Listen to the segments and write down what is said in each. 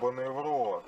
ёбаный в рот.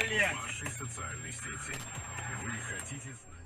Вашей социальной сети. Вы хотите знать?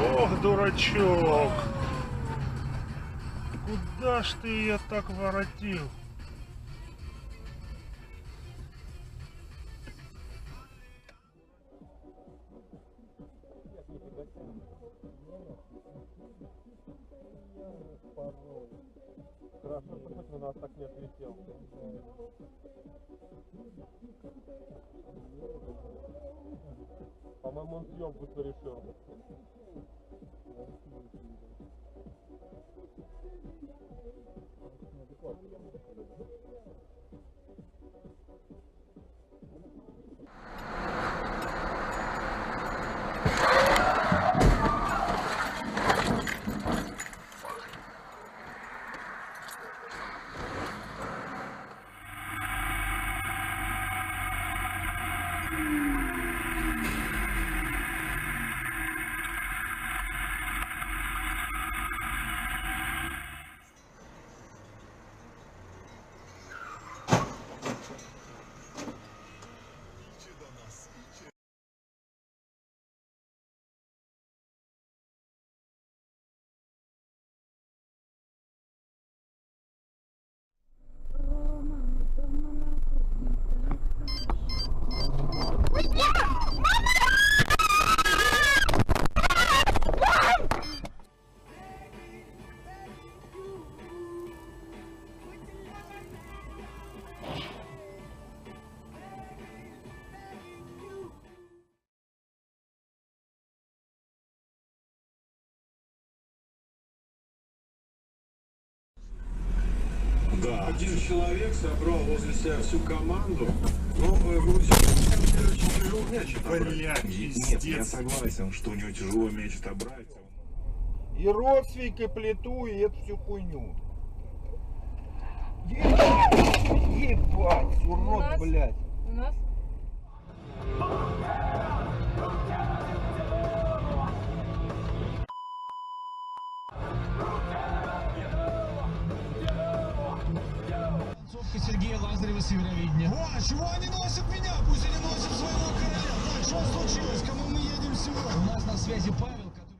Ох, дурачок! Куда ж ты ее так воротил? Страшно, что хоть на нас так не отлетел. По-моему, он съемку решил. Да, один человек собрал возле себя всю команду, но очень тяжело мяч отобрать. Нет, я согласен, что у него тяжело мяч отобрать. И родственники плиту, и эту всю хуйню. Ебать, урод, блядь. У нас? Сергей Сергея Лазарева с Евровидения. О, чего они носят меня? Пусть они носят своего короля. Так, что случилось? Кому мы едем сегодня? У нас на связи Павел, который...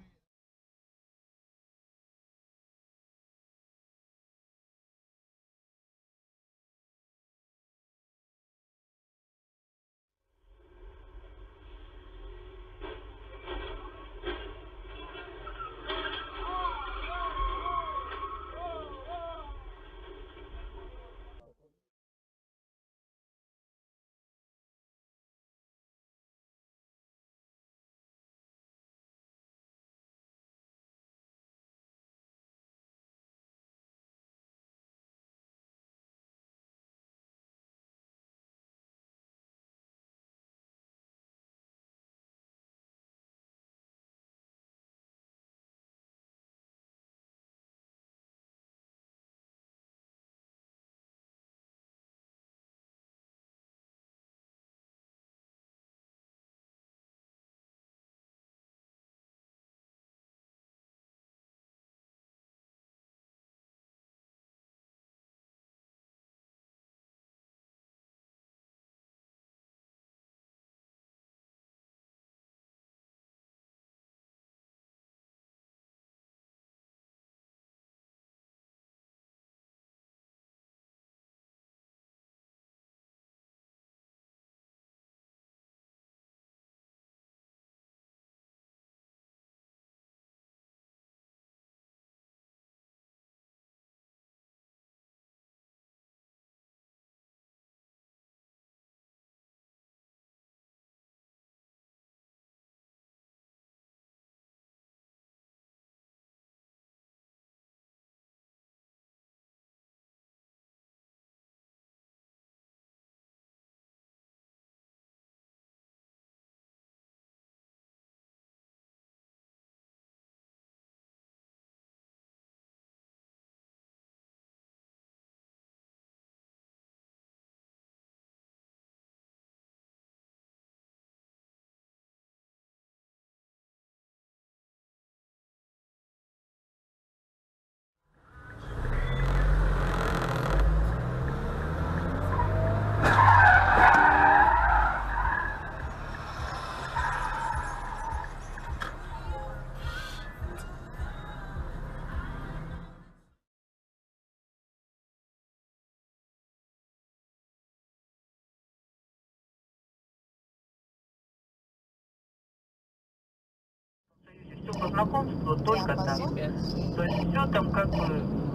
Все по знакомству, только так. То есть все там как бы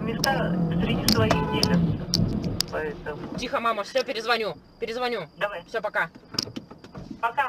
места среди своих делятся. Поэтому. Тихо, мама, все, перезвоню. Перезвоню. Давай. Все, пока. Пока.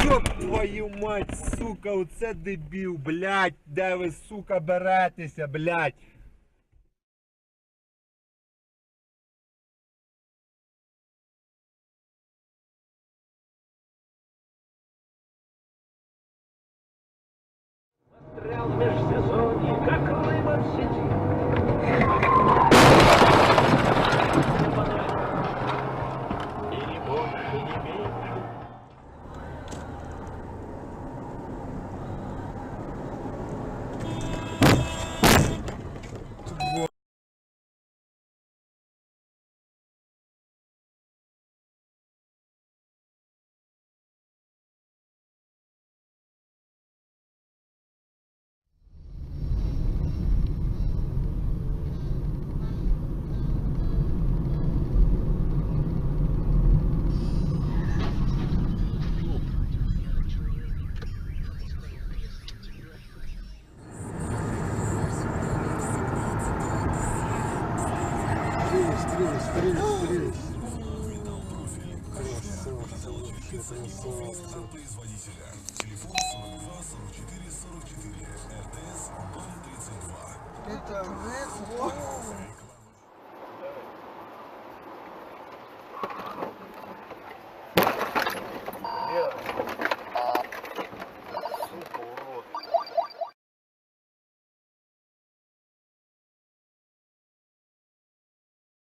Ёб твою мать, сука, оце дебіл, блядь, де ви, сука, беретеся, блядь. Застрял в межсезонье, как рыба в сети. И ни больше, ни меньше. от производителя. Телефон 42 44 44. РТС Дом 32. Это